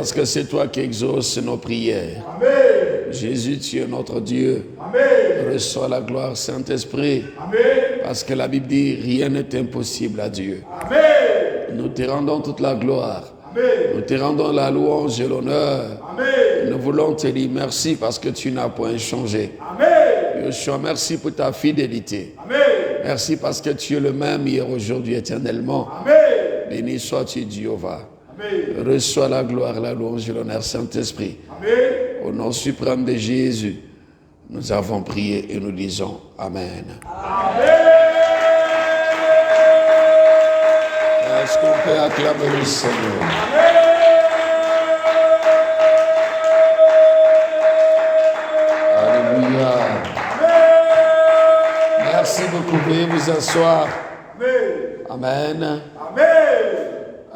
Parce que c'est toi qui exauces nos prières. Amen. Jésus, tu es notre Dieu. Amen. Reçois la gloire, Saint-Esprit. Amen. Parce que la Bible dit, rien n'est impossible à Dieu. Amen. Nous te rendons toute la gloire. Amen. Nous te rendons la louange et l'honneur. Amen. Nous voulons te dire merci parce que tu n'as point changé. Amen. Yeshua, merci pour ta fidélité. Amen. Merci parce que tu es le même hier, aujourd'hui, éternellement. Amen. Béni sois-tu, Jéhovah. Amen. Reçois la gloire, la louange et l'honneur, Saint-Esprit. Amen. Au nom suprême de Jésus, nous avons prié et nous disons Amen. Amen. Est-ce qu'on peut acclamer le Seigneur? Alléluia. Merci beaucoup. Veuillez vous asseoir. Amen. Amen. Amen.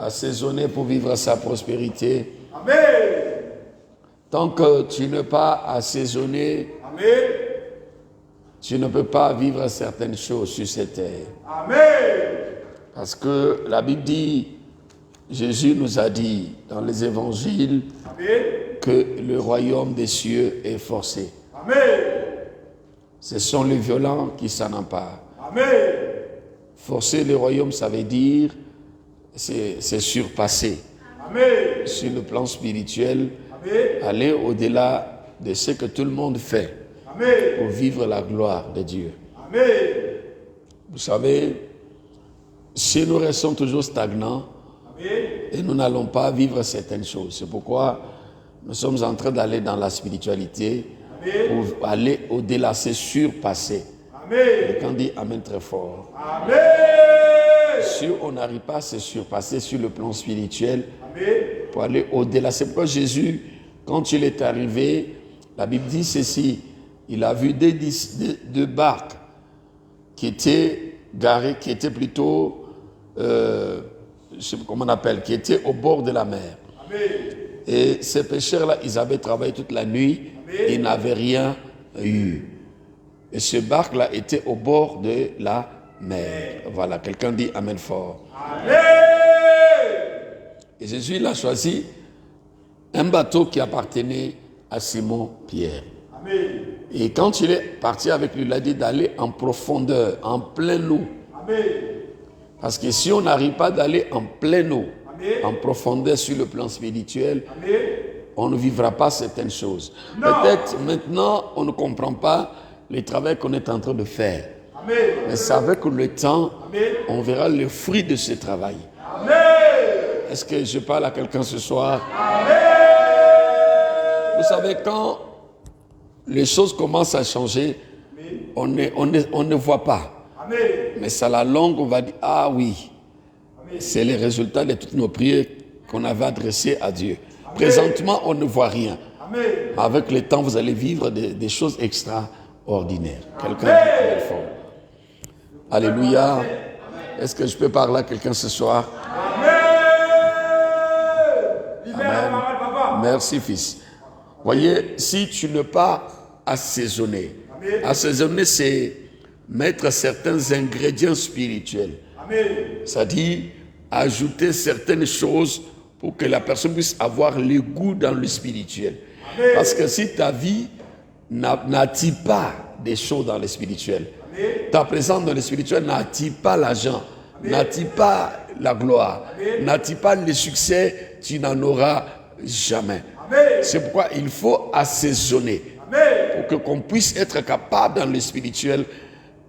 Assaisonné pour vivre sa prospérité. Amen. Tant que tu n'es pas assaisonné, Amen. tu ne peux pas vivre certaines choses sur cette terre. Amen. Parce que la Bible dit, Jésus nous a dit dans les évangiles Amen. que le royaume des cieux est forcé. Amen. Ce sont les violents qui s'en emparent. Amen. Forcer le royaume, ça veut dire, c'est surpasser. Amen. Sur le plan spirituel, Amen. aller au-delà de ce que tout le monde fait Amen. pour vivre la gloire de Dieu. Amen. Vous savez, si nous restons toujours stagnants Amen. et nous n'allons pas vivre certaines choses, c'est pourquoi nous sommes en train d'aller dans la spiritualité Amen. pour aller au-delà, c'est surpasser. Amen. Quelqu'un dit Amen très fort. Amen. Si on n'arrive pas à se surpasser sur le plan spirituel, Amen. pour aller au-delà. C'est pourquoi Jésus, quand il est arrivé, la Bible dit ceci, il a vu deux barques qui étaient garées, qui étaient plutôt, je sais pas comment on appelle, qui étaient au bord de la mer. Amen. Et ces pêcheurs-là, ils avaient travaillé toute la nuit, et ils n'avaient rien eu. Et ce barque-là était au bord de la mer. Voilà, quelqu'un dit Amen fort. Amen. Et Jésus, il a choisi un bateau qui appartenait à Simon-Pierre. Amen. Et quand il est parti avec lui, il a dit d'aller en profondeur, en pleine eau. Amen. Parce que si on n'arrive pas d'aller en pleine eau, Amen. en profondeur sur le plan spirituel, Amen. on ne vivra pas certaines choses. Non. Peut-être maintenant, on ne comprend pas le travail qu'on est en train de faire. Amen. Mais c'est avec le temps, Amen. on verra le fruit de ce travail. Amen. Est-ce que je parle à quelqu'un ce soir? Amen. Vous savez, quand les choses commencent à changer, on ne voit pas. Amen. Mais c'est à la longue, on va dire, ah oui, c'est les résultats de toutes nos prières qu'on avait adressées à Dieu. Présentement, on ne voit rien. Amen. Mais avec le temps, vous allez vivre des choses extraordinaires. Quelqu'un dit très fort. Alléluia. Est-ce que je peux parler à quelqu'un ce soir? Amen. Merci, fils. Voyez, si tu n'es pas assaisonné, assaisonner, c'est mettre certains ingrédients spirituels. C'est-à-dire ajouter certaines choses pour que la personne puisse avoir le goût dans le spirituel. Parce que si ta vie n'attire pas des choses dans le spirituel, ta présence dans le spirituel n'attire pas l'argent, n'attire pas la gloire, n'attire pas le succès, tu n'en auras jamais. C'est pourquoi il faut assaisonner pour qu'on puisse être capable dans le spirituel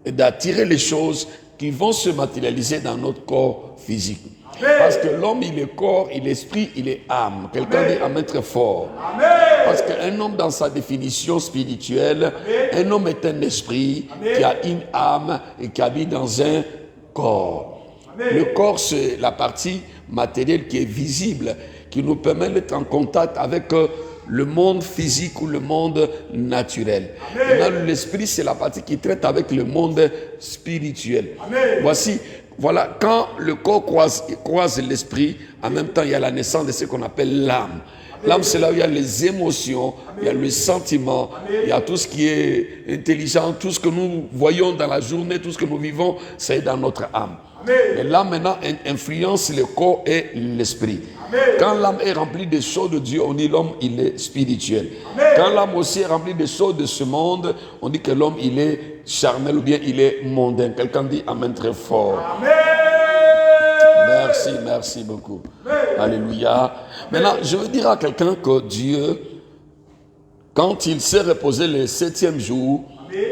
d'attirer les choses qui vont se matérialiser dans notre corps physique. Parce que l'homme, il est corps, il est esprit, il est âme. Quelqu'un dit Amen très fort. Parce qu'un homme, dans sa définition spirituelle, un homme est un esprit qui a une âme et qui habite dans un corps. Le corps, c'est la partie matérielle qui est visible, qui nous permet d'être en contact avec le monde physique ou le monde naturel. Maintenant, l'esprit, c'est la partie qui traite avec le monde spirituel. Voilà, quand le corps croise l'esprit, En même temps, il y a la naissance de ce qu'on appelle l'âme. L'âme, c'est là où il y a les émotions, il y a le sentiment, il y a tout ce qui est intelligent, tout ce que nous voyons dans la journée, tout ce que nous vivons, c'est dans notre âme. Et l'âme maintenant influence le corps et l'esprit. Quand l'âme est remplie des choses de Dieu, on dit l'homme il est spirituel. Quand l'âme aussi est remplie des choses de ce monde, on dit que l'homme il est charnel ou bien il est mondain. Quelqu'un dit amen très fort. Amen. Merci beaucoup. Alléluia. Maintenant, je veux dire à quelqu'un que Dieu, quand il s'est reposé le 7e jour,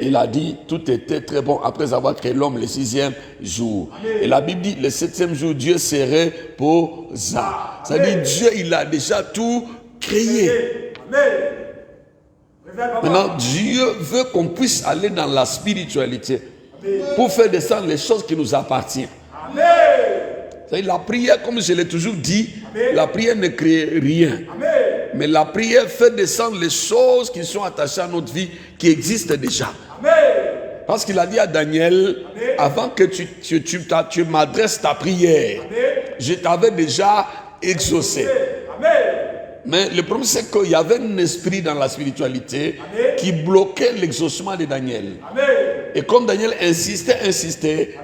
il a dit tout était très bon après avoir créé l'homme le 6e jour. Et la Bible dit le 7e jour Dieu se reposa. C'est-à-dire Dieu il a déjà tout créé. Maintenant Dieu veut qu'on puisse aller dans la spiritualité pour faire descendre les choses qui nous appartiennent. C'est-à-dire la prière, comme je l'ai toujours dit, la prière ne crée rien. Mais la prière fait descendre les choses qui sont attachées à notre vie, qui existent déjà. Parce qu'il a dit à Daniel, avant que tu m'adresses ta prière, je t'avais déjà exaucé. Mais le problème c'est qu'il y avait un esprit dans la spiritualité qui bloquait l'exaucement de Daniel. Et comme Daniel insistait,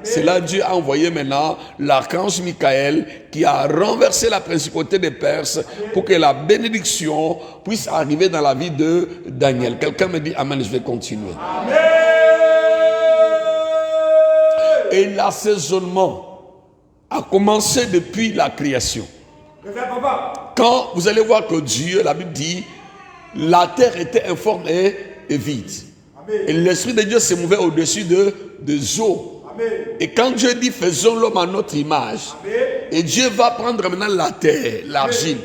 c'est là Dieu a envoyé maintenant l'archange Michael qui a renversé la principauté des Perses pour que la bénédiction puisse arriver dans la vie de Daniel. Quelqu'un me dit amen, je vais continuer. Amen. Et l'assaisonnement a commencé depuis la création. Quand vous allez voir que Dieu, la Bible dit, la terre était informe et vide. Et l'Esprit de Dieu se mouvait au-dessus des eaux. Et quand Dieu dit faisons l'homme à notre image, et Dieu va prendre maintenant la terre, l'argile,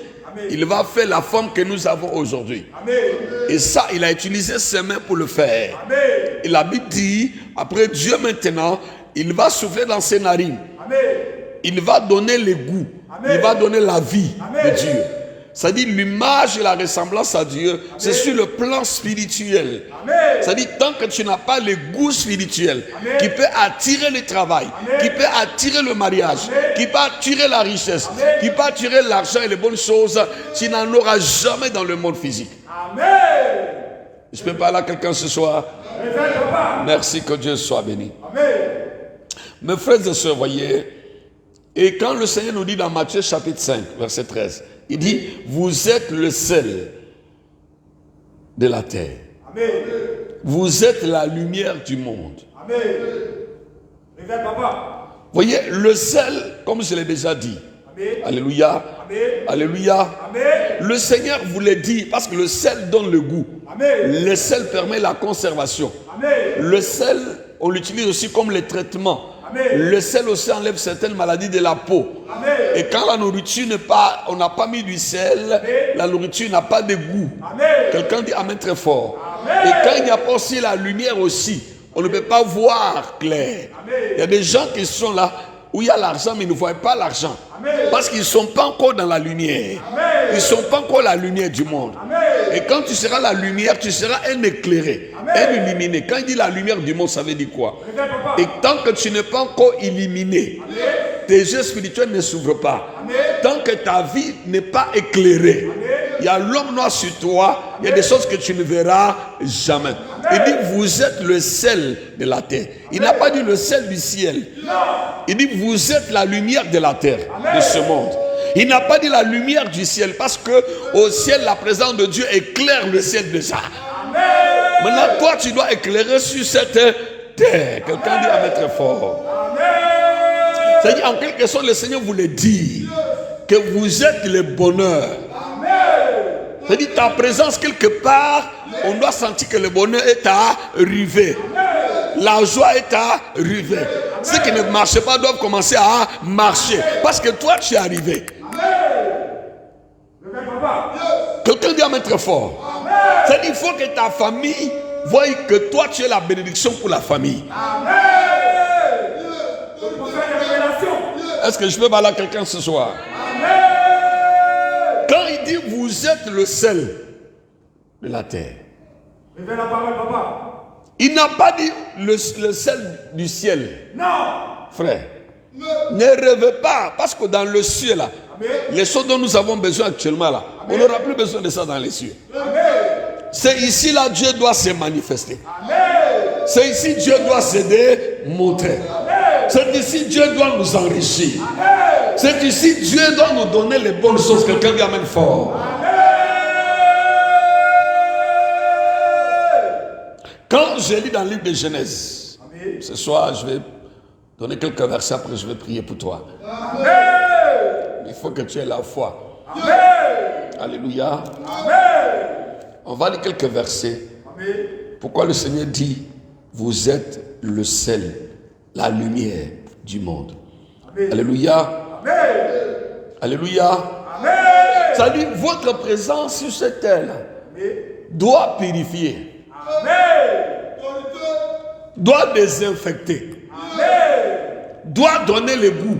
il va faire la forme que nous avons aujourd'hui. Et ça, il a utilisé ses mains pour le faire. Et la Bible dit, après Dieu maintenant, il va souffler dans ses narines. Il va donner le goût. Il va donner la vie de Dieu. C'est-à-dire l'image et la ressemblance à Dieu, c'est sur le plan spirituel. C'est-à-dire tant que tu n'as pas le goût spirituel qui peut attirer le travail, qui peut attirer le mariage, qui peut attirer la richesse, qui peut attirer l'argent et les bonnes choses, tu n'en auras jamais dans le monde physique. Je peux parler à quelqu'un ce soir. Merci, que Dieu soit béni. Mes frères et sœurs, voyez, et quand le Seigneur nous dit dans Matthieu chapitre 5, verset 13, il dit, vous êtes le sel de la terre. Amen. Vous êtes la lumière du monde. Amen. Voyez, le sel, comme je l'ai déjà dit. Amen. Alléluia. Amen. Alléluia. Amen. Le Seigneur vous l'a dit, parce que le sel donne le goût. Amen. Le sel permet la conservation. Amen. Le sel, on l'utilise aussi comme le traitement. Amen. Le sel aussi enlève certaines maladies de la peau. Amen. Et quand la nourriture n'est pas, on n'a pas mis du sel, amen, la nourriture n'a pas de goût. Quelqu'un dit amen très fort. Amen. Et quand il n'y a pas aussi la lumière aussi, on ne peut pas voir clair. Amen. Il y a des gens qui sont là où il y a l'argent mais ils ne voient pas l'argent. Parce qu'ils ne sont pas encore dans la lumière. Amen. Ils ne sont pas encore la lumière du monde. Amen. Et quand tu seras la lumière, tu seras un éclairé, un illuminé. Quand il dit la lumière du monde, ça veut dire quoi? Et tant que tu n'es pas encore illuminé, amen, tes yeux spirituels ne s'ouvrent pas. Amen. Tant que ta vie n'est pas éclairée, il y a l'homme noir sur toi, il y a des choses que tu ne verras jamais. Il dit, vous êtes le sel de la terre. Il n'a pas dit le sel du ciel. Il dit, vous êtes la lumière de la terre, de ce monde. Il n'a pas dit la lumière du ciel, parce que au ciel, la présence de Dieu éclaire le ciel déjà. Maintenant, toi, tu dois éclairer sur cette terre. Quelqu'un dit amen très fort. C'est-à-dire, en quelque sorte, le Seigneur voulait dire que vous êtes le bonheur. C'est-à-dire, ta présence quelque part, on doit sentir que le bonheur est arrivé. La joie est arrivée. Ceux qui ne marchent pas doivent commencer à marcher. Parce que toi, tu es arrivé. Quelqu'un dit amen très fort. C'est-à-dire, il faut que ta famille voie que toi, tu es la bénédiction pour la famille. Est-ce que je peux parler à quelqu'un ce soir? Quand il dit, vous êtes le sel de la terre. Il n'a pas dit le sel du ciel. Non. Frère. Ne rêvez pas, parce que dans le ciel, là, Les choses dont nous avons besoin actuellement là, on n'aura plus besoin de ça dans les cieux. C'est ici là Dieu doit se manifester. C'est ici Dieu doit se démontrer. C'est ici Dieu doit nous enrichir. C'est ici Dieu doit nous donner les bonnes choses. Quelqu'un dit amen fort. Quand je lis dans le livre de Genèse, ce soir je vais donner quelques versets, après je vais prier pour toi. Il faut que tu aies la foi. Alléluia. On va lire quelques versets. Pourquoi le Seigneur dit, vous êtes le sel, la lumière du monde. Alléluia. Alléluia. Ça dit, votre présence sur cette terre doit purifier. Doit désinfecter. Doit donner le goût.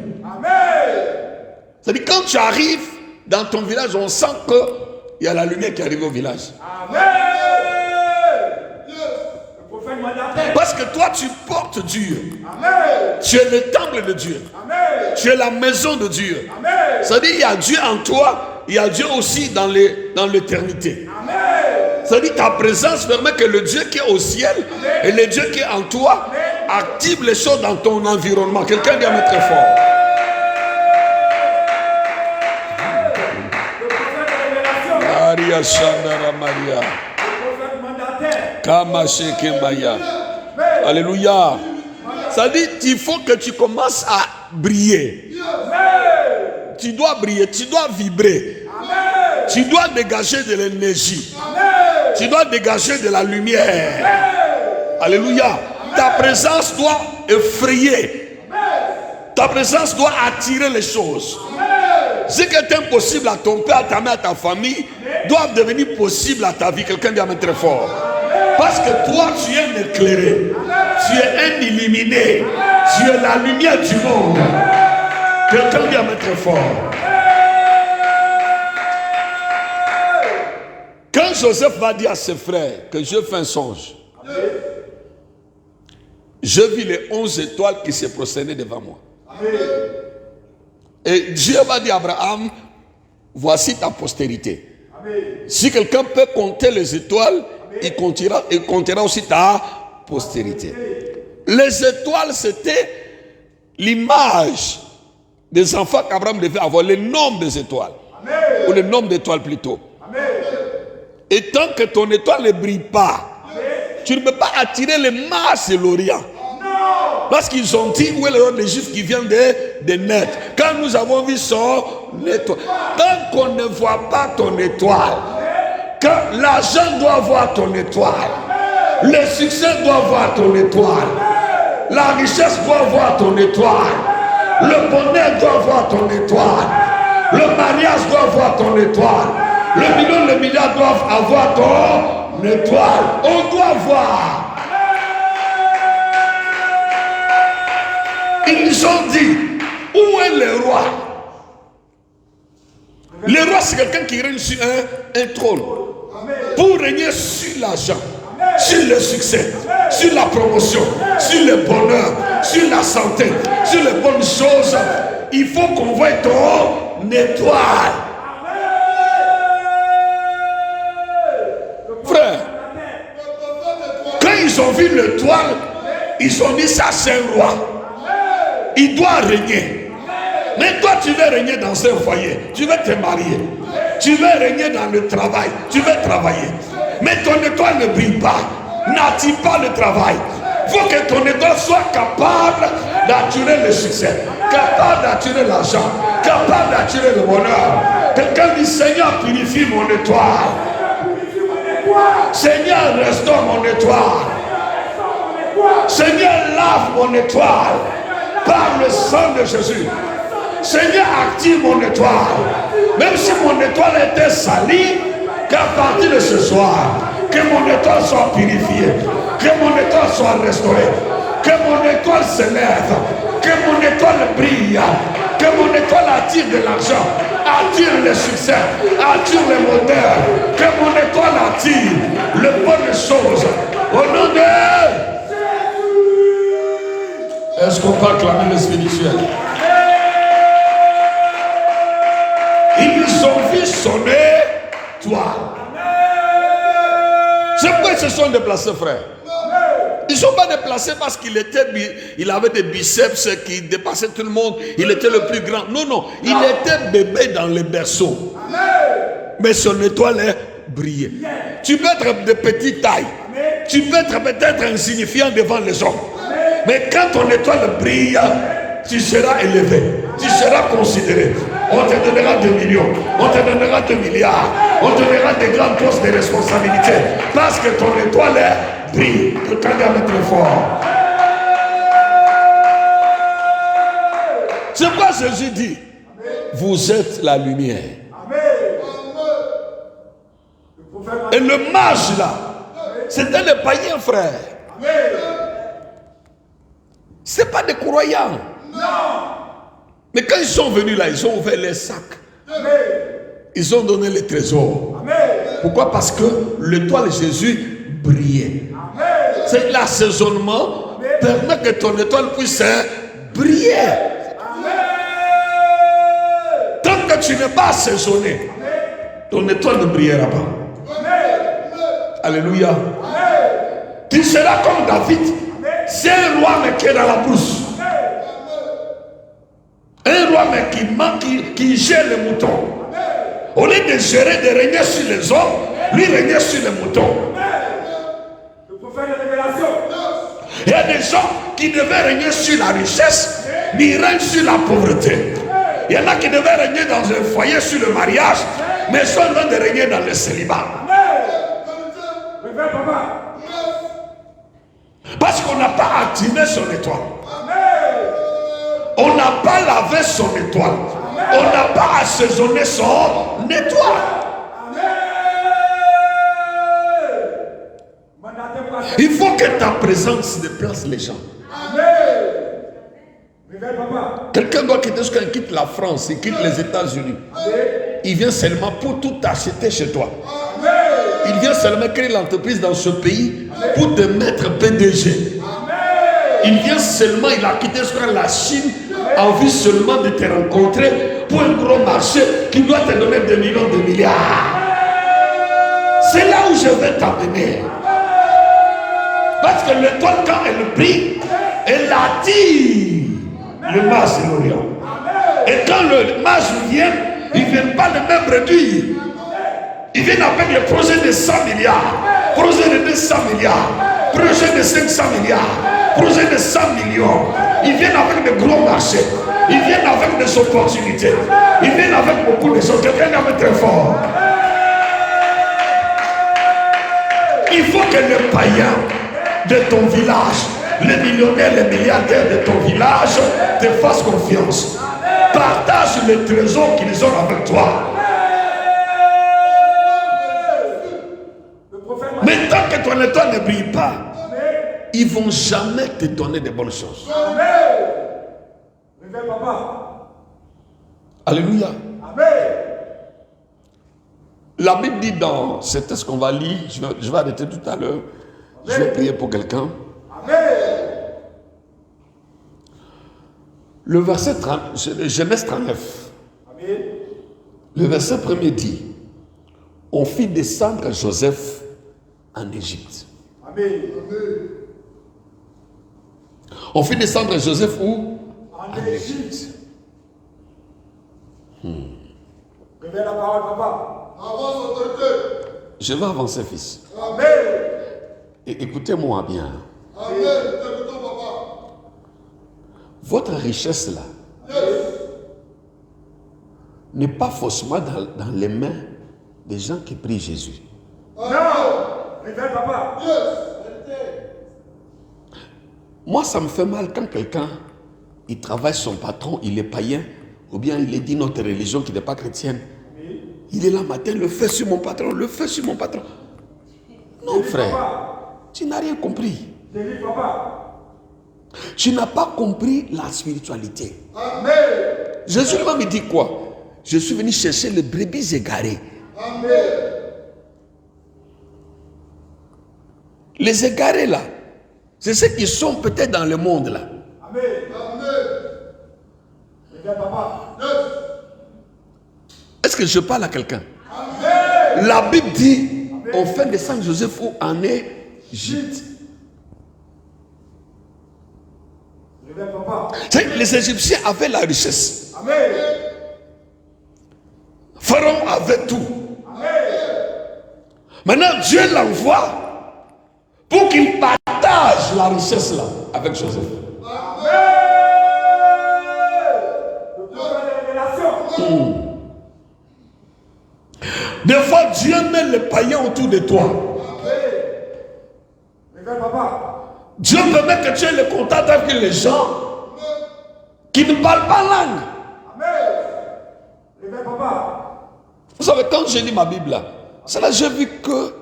C'est-à-dire, quand tu arrives dans ton village, on sent qu'il y a la lumière qui arrive au village. Parce que toi, tu portes Dieu. Tu es le temple de Dieu. Tu es la maison de Dieu. C'est-à-dire, il y a Dieu en toi, il y a Dieu aussi dans l'éternité. C'est-à-dire, ta présence permet que le Dieu qui est au ciel et le Dieu qui est en toi active les choses dans ton environnement. Quelqu'un dit amen très fort. Maria Chandara Maria. Alléluia. Ça dit qu'il faut que tu commences à briller. Tu dois briller, tu dois vibrer. Tu dois dégager de l'énergie. Tu dois dégager de la lumière. Alléluia. Ta présence doit effrayer. Ta présence doit attirer les choses. Ce qui est impossible à ton père, à ta mère, à ta famille, doit devenir possible à ta vie. Quelqu'un dit amen très fort. Parce que toi, tu es un éclairé. Tu es un illuminé. Tu es la lumière du monde. Quelqu'un dit amen très fort. Quand Joseph va dire à ses frères que Dieu fait un songe, je vis les 11 étoiles qui se prosternaient devant moi. Et Dieu va dire à Abraham, voici ta postérité. Si quelqu'un peut compter les étoiles, il comptera aussi ta postérité. Les étoiles, c'était l'image des enfants qu'Abraham devait avoir, le nombre des étoiles. Ou le nombre d'étoiles plutôt. Et tant que ton étoile ne brille pas, tu ne peux pas attirer les masses de l'Orient. Parce qu'ils ont dit, où est le roi des Juifs qui vient de naître? Quand nous avons vu son étoile, tant qu'on ne voit pas ton étoile, quand l'argent doit voir ton étoile, le succès doit voir ton étoile, la richesse doit voir ton étoile, le bonheur doit voir ton étoile, le mariage doit voir ton étoile, le million, le milliard doivent avoir ton étoile. On doit voir. Ils ont dit, où est le roi? Le roi, c'est quelqu'un qui règne sur un trône. Pour régner sur l'argent, sur le succès, sur la promotion, sur le bonheur, sur la santé, sur les bonnes choses, il faut qu'on voie ton étoile. Frère, quand ils ont vu l'étoile, ils ont dit ça c'est un roi. Il doit régner. Mais toi tu veux régner dans un foyer, tu veux te marier, tu veux régner dans le travail, tu veux travailler. Mais ton étoile ne brille pas, n'attire pas le travail. Il faut que ton étoile soit capable d'attirer le succès, capable d'attirer l'argent, capable d'attirer le bonheur. Quelqu'un dit Seigneur purifie mon étoile. Seigneur restaure mon étoile. Seigneur lave mon étoile par le sang de Jésus. Seigneur active mon étoile. Même si mon étoile était salie, qu'à partir de ce soir, que mon étoile soit purifiée, que mon étoile soit restaurée, que mon étoile s'élève, que mon étoile brille, que mon étoile attire de l'argent, attire le succès, attire le bonheur, que mon étoile attire les bonnes choses. Au nom de... Est-ce qu'on peut acclamer le spirituel? victoire. C'est pourquoi ils se sont déplacés, frère. Ils ne sont pas déplacés parce il avait des biceps qui dépassaient tout le monde. Il était le plus grand. Non, non. Il était bébé dans le berceau. Mais son étoile brillait. Tu peux être de petite taille. Tu peux être peut-être insignifiant devant les hommes. Mais quand ton étoile brille, tu seras élevé. Tu seras considéré. On te donnera 2 millions. On te donnera 2 milliards. On te donnera des grands postes de responsabilité. Parce que ton étoile brille. Quelqu'un doit mettre fort. C'est quoi Jésus dit? Vous êtes la lumière. Et le mage là, c'était les païens, frère. C'est pas des croyants. Mais quand ils sont venus là, ils ont ouvert les sacs. Ils ont donné les trésors. Pourquoi? Parce que l'étoile Jésus brillait. C'est l'assaisonnement permet que ton étoile puisse briller. Tant que tu n'es pas assaisonné, ton étoile ne brillera pas. Alléluia. Tu seras comme David. C'est un roi mais qui est dans la brousse. Un roi mais qui gère les moutons. Au lieu de gérer, de régner sur les hommes, lui régner sur les moutons. Il y a des gens qui devaient régner sur la richesse, mais ils règnent sur la pauvreté. Il y en a qui devaient régner dans un foyer sur le mariage, mais ils sont en train de régner dans le célibat. Parce qu'on n'a pas activé son étoile. On n'a pas lavé son étoile. On n'a pas assaisonné son étoile. Il faut que ta présence déplace les gens. Quelqu'un doit quitter ce qu'il quitte la France, il quitte les États-Unis. Il vient seulement pour tout acheter chez toi. Il vient seulement créer l'entreprise dans ce pays pour te mettre PDG. Il vient seulement, il a quitté ce qu'on la Chine en vue seulement de te rencontrer pour un gros marché qui doit te donner des millions, de milliards. C'est là où je vais t'amener. Parce que l'étoile, quand elle brille, elle attire le mage de l'Orient. Et quand le mage vient, ils ne viennent pas le même réduire. Ils viennent avec le projet de 100 milliards, projet de 200 milliards, projet de 500 milliards, projet de 100 millions. Ils viennent avec de gros marchés. Ils viennent avec des opportunités. Ils viennent avec beaucoup de choses. Quelqu'un va mettre très fort. Il faut que les païens de ton village, les millionnaires, les milliardaires de ton village te fassent confiance. Partage les trésors qu'ils ont avec toi. Mais tant que ton étoile ne brille pas, ils ne vont jamais te donner de bonnes choses. Alléluia. La Bible dit dans ce texte qu'on va lire, je vais arrêter tout à l'heure, je vais prier pour quelqu'un. Le verset 30, Genèse 39, le verset 1er dit, on fit descendre Joseph en Égypte. On fit descendre Joseph où? En Égypte. Révèle la parole, papa. Je vais avancer, fils. Amen. Et écoutez-moi bien. Amen. Votre richesse là n'est pas forcément dans les mains des gens qui prient Jésus. Non. Révèle, papa. Moi, ça me fait mal quand quelqu'un, il travaille son patron, il est païen, ou bien il est dit notre religion qui n'est pas chrétienne. Il est là matin, le feu sur mon patron, le feu sur mon patron. Non, frère, tu n'as rien compris. Tu n'as pas compris la spiritualité. Amen. Jésus lui-même dit quoi? Je suis venu chercher les brebis égarées. Amen. Les égarés là, c'est ceux qui sont peut-être dans le monde là. Amen. Amen. Est-ce que je parle à quelqu'un? La Bible dit, on fait descendre Joseph en Égypte. Les Égyptiens avaient la richesse. Amen. Pharaon avait tout. Amen. Maintenant, Dieu l'envoie pour qu'il partage la richesse là avec Joseph. Amen. Des fois, Dieu met les païens autour de toi. Dieu permet que tu aies le contact avec les gens qui ne parlent pas langue. Vous savez, quand je lis ma Bible là, c'est là que j'ai vu que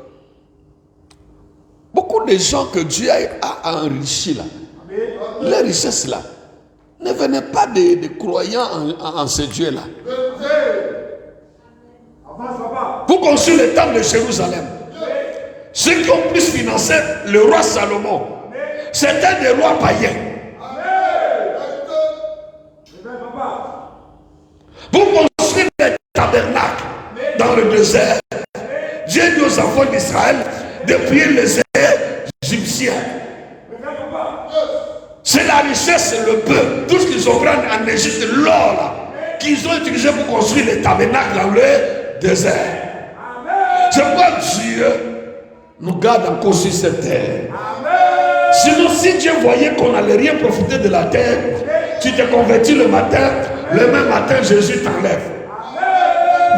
beaucoup de gens que Dieu a enrichis là, les richesses là, ne venaient pas des croyants en ce Dieu là. Pour construire le temple de Jérusalem, ceux qui ont plus financé le roi Salomon, c'était des rois païens. Pour construire les tabernacles dans le désert, Dieu dit aux enfants d'Israël de prier les Égyptiens. C'est la richesse, le peu, tout ce qu'ils ont pris en Égypte, l'or là, qu'ils ont utilisé pour construire les tabernacles dans le désert. C'est pourquoi Dieu nous garde encore sur cette terre. Sinon, si Dieu voyait qu'on n'allait rien profiter de la terre, tu te convertis le matin, le même matin, Jésus t'enlève.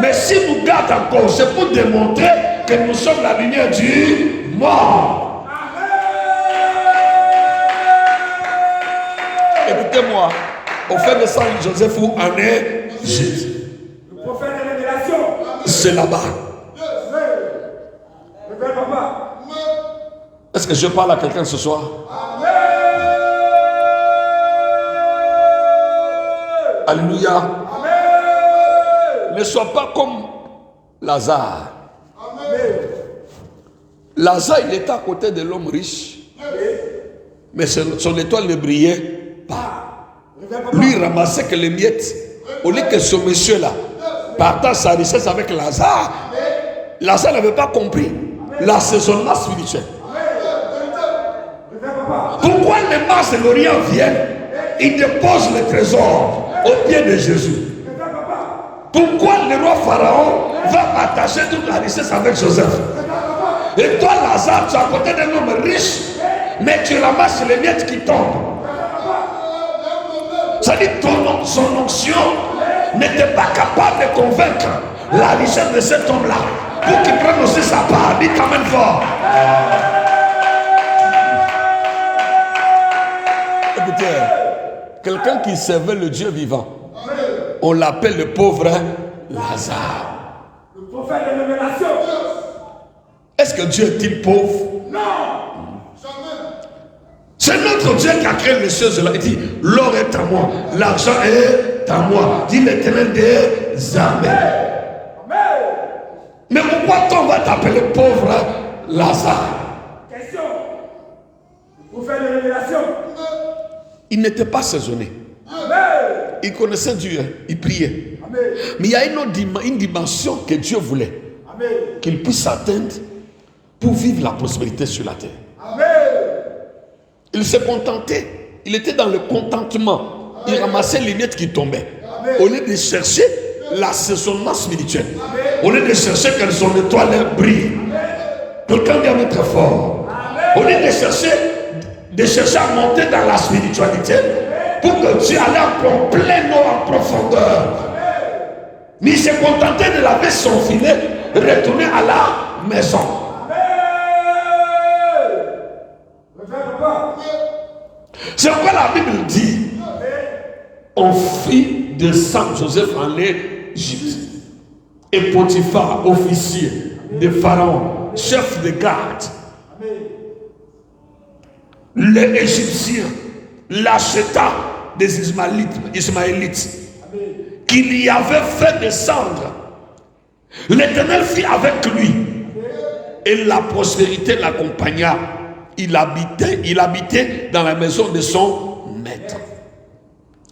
Mais s'il nous garde encore, c'est pour démontrer que nous sommes la lumière du monde. Écoutez-moi, au fait de ça, Joseph où en est Égypte. Le prophète de révélation. C'est là-bas. Est-ce que je parle à quelqu'un ce soir? Alléluia. Amen. Ne sois pas comme Lazare. Amen. Lazare, il était à côté de l'homme riche. Mais son étoile ne brillait pas. Lui, il ramassait que les miettes. Au lieu que ce monsieur-là partage sa richesse avec Lazare, Lazare n'avait pas compris l'assaisonnement spirituel. Pourquoi les masses de l'Orient viennent? Ils déposent le trésor au pied de Jésus. Pourquoi le roi Pharaon va partager toute la richesse avec Joseph? Et toi, Lazare, tu es à côté d'un homme riche, mais tu ramasses les miettes qui tombent. Ça dit que son onction n'était pas capable de convaincre la richesse de cet homme-là pour qu'il prenne aussi sa part. Dis quand même fort. Écoutez, quelqu'un qui servait le Dieu vivant, on l'appelle le pauvre Lazare. Le prophète de révélation. Est-ce que Dieu est-il pauvre? Non. C'est notre Dieu qui a créé les choses là. Il dit, l'or est à moi, l'argent est à moi, dit l'Éternel des armées. Mais pourquoi on va t'appeler pauvre Lazare? Question. Le prophète de révélation. Il n'était pas saisonné. Amen. Il connaissait Dieu, il priait. Amen. Mais il y a une dimension que Dieu voulait qu'il puisse atteindre pour vivre la prospérité sur la terre. Amen. Il se contentait. Il était dans le contentement. Il ramassait les miettes qui tombaient. Au lieu de chercher l'assaisonnement spirituel. Au lieu de chercher que son étoile brille. Quelqu'un vient être fort. Au lieu de chercher à monter dans la spiritualité pour que Dieu allait en plein eau, en profondeur. Mais il s'est contenté de laver son filet, retourner à la maison. C'est pourquoi la Bible dit, on fit descendre Joseph en Égypte. Et Potiphar, officier de Pharaon, chef de garde, l'Égyptien l'acheta des Ismaélites qu'il y avait fait descendre. L'Éternel fit avec lui et la prospérité l'accompagna. Il habitait dans la maison de son maître,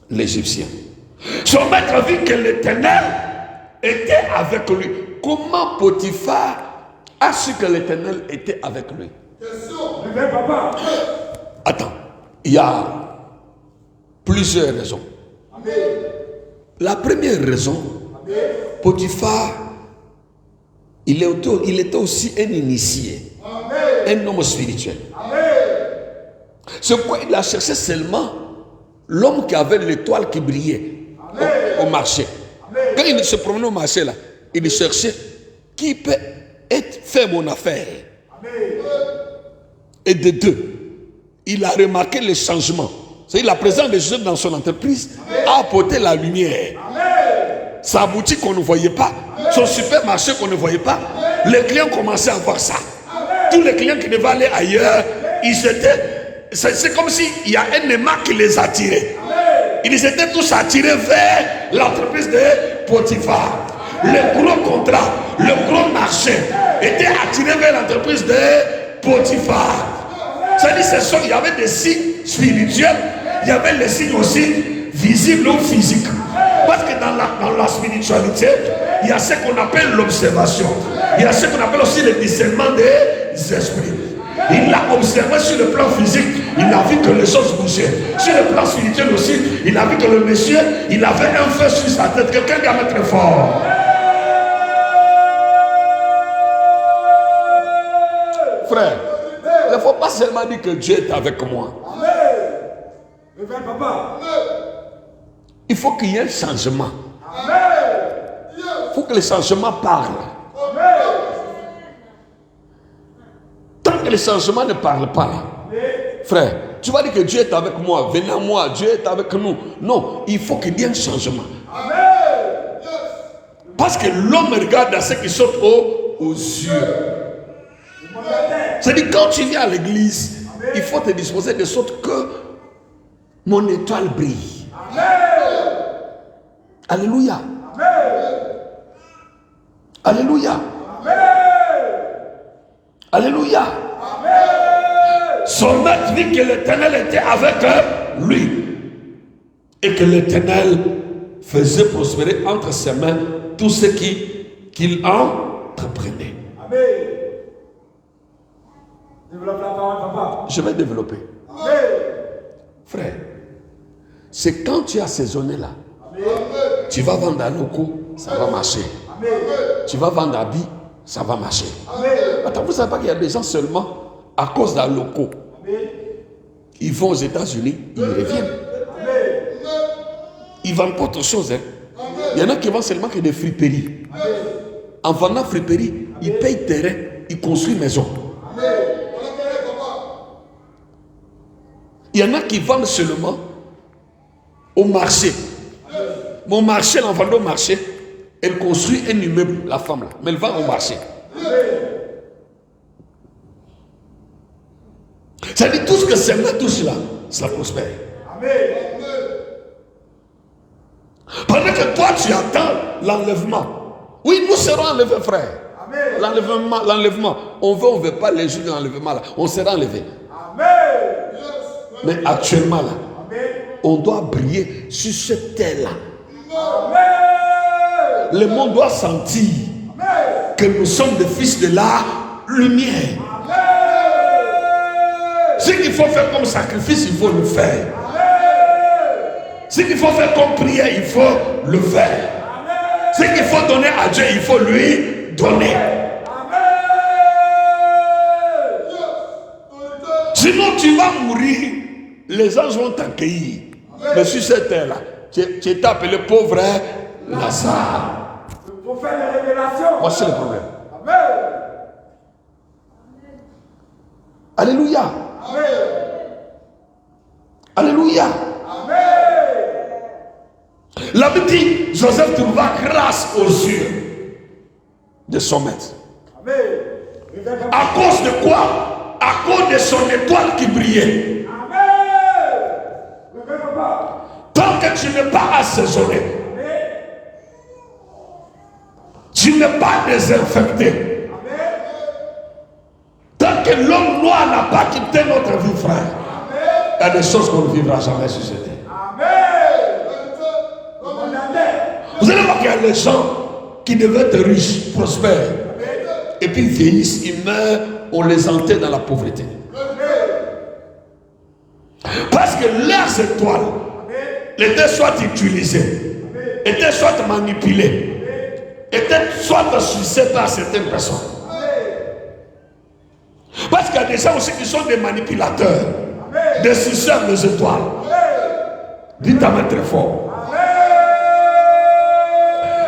l'Égyptien. Son maître vit que l'Éternel était avec lui. comment Potiphar a su que l'Éternel était avec lui? Attends, il y a plusieurs raisons. La première raison, Potiphar, il était aussi un initié, un homme spirituel. C'est pourquoi il a cherché seulement l'homme qui avait l'étoile qui brillait au marché. Quand il se promenait au marché là, il cherchait qui peut faire mon affaire. Et de deux, il a remarqué les changements. C'est la présence de Jésus dans son entreprise a apporté la lumière. Sa boutique qu'on ne voyait pas, son supermarché qu'on ne voyait pas, les clients commençaient à voir ça. Tous les clients qui devaient aller ailleurs, c'est comme s'il y a un aimant qui les attirait. Ils étaient tous attirés vers l'entreprise de Potiphar. Le gros contrat, le gros marché était attiré vers l'entreprise de Potiphar. C'est-à-dire il y avait des signes spirituels, il y avait les signes aussi visibles ou physiques. Parce que dans la spiritualité, il y a ce qu'on appelle l'observation. Il y a ce qu'on appelle aussi le discernement des esprits. Il l'a observé sur le plan physique, il a vu que les choses bougeaient. Sur le plan spirituel aussi, il a vu que le monsieur, il avait un feu sur sa tête. Quelqu'un qui a mettre fort. Frère, il ne faut pas seulement dire que Dieu est avec moi. Il faut qu'il y ait un changement. Il faut que le changement parle. Tant que le changement ne parle pas, frère, tu vas dire que Dieu est avec moi, venez à moi, Dieu est avec nous. Non, il faut qu'il y ait un changement. Parce que l'homme regarde à ce qui saute aux yeux. C'est-à-dire quand tu viens à l'église, il faut te disposer de sorte que mon étoile brille. Alléluia. Alléluia. Alléluia. Son maître dit que l'Éternel était avec lui et que l'Éternel faisait prospérer entre ses mains tout ce qu'il entreprenait. Amen. Développe la parole, papa. Je vais développer. Amen. Frère, c'est quand tu es assaisonné là. Amen. Tu vas vendre à Loco, ça va marcher. Amen. Tu vas vendre à Bi, ça va marcher. Amen. Attends, vous ne savez pas qu'il y a des gens seulement à cause d'un Loco. Ils vont aux États-Unis, ils reviennent. Amen. Ils vendent pas autre chose. Hein. Il y en a qui vendent seulement que des friperies. Amen. En vendant friperies, ils payent terrain, ils construisent maison. Amen. Il y en a qui vendent seulement au marché. Mon marché, en vendant au marché, elle construit un immeuble, la femme là, mais elle vend au marché. C'est-à-dire tout ce que ces mains touchent là, ça prospère. Pendant que toi tu attends l'enlèvement. Oui, nous serons enlevés, frère. L'enlèvement. On veut pas les jours de l'enlèvement là. On sera enlevé. Mais actuellement là, on doit briller sur cette terre là. Le monde doit sentir que nous sommes des fils de la lumière. Ce qu'il faut faire comme sacrifice, il faut le faire. Ce qu'il faut faire comme prière, il faut le faire. Ce qu'il faut donner à Dieu, il faut lui donner. Sinon, tu vas mourir. Les anges vont t'accueillir. Mais sur cette terre-là, tu es appelé pauvre Lazare. Pour faire les révélations. Voici le problème. Amen. Alléluia. Amen. Alléluia. Amen. La Bible dit, Joseph trouva grâce aux yeux de son maître. Amen. À cause de quoi? À cause de son étoile qui brillait. Amen. Tant que tu n'es pas assaisonné, tu n'es pas désinfecté. Tant que l'homme noir n'a pas quitté notre vie, frère, il y a des choses qu'on ne vivra jamais sur cette terre. Vous allez voir qu'il y a des gens qui devaient être riches, prospères, et puis ils vieillissent, ils meurent, on les enterre dans la pauvreté. Parce que leurs étoiles étaient soit utilisées, étaient soit manipulées, étaient soit sucées par certaines personnes. Parce qu'il y a des gens aussi qui sont des manipulateurs, des suceurs des étoiles. Dites à moi très fort.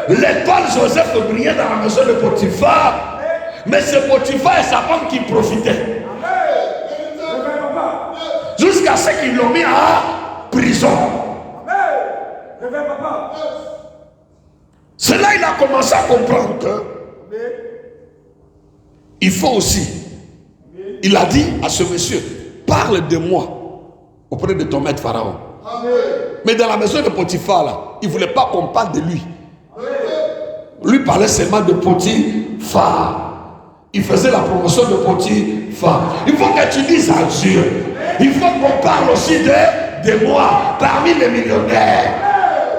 L'étoile Joseph brillait dans la maison de Potiphar, mais c'est Potiphar et sa femme qui profitaient. Jusqu'à ce qu'ils l'ont mis en prison. C'est là qu'il a commencé à comprendre que il faut aussi, il a dit à ce monsieur, parle de moi auprès de ton maître Pharaon. Mais dans la maison de Potiphar, là, il ne voulait pas qu'on parle de lui. Lui parlait seulement de Potiphar. Il faisait la promotion de Potiphar. Il faut que tu dises à Dieu. Il faut qu'on parle aussi de moi parmi les millionnaires,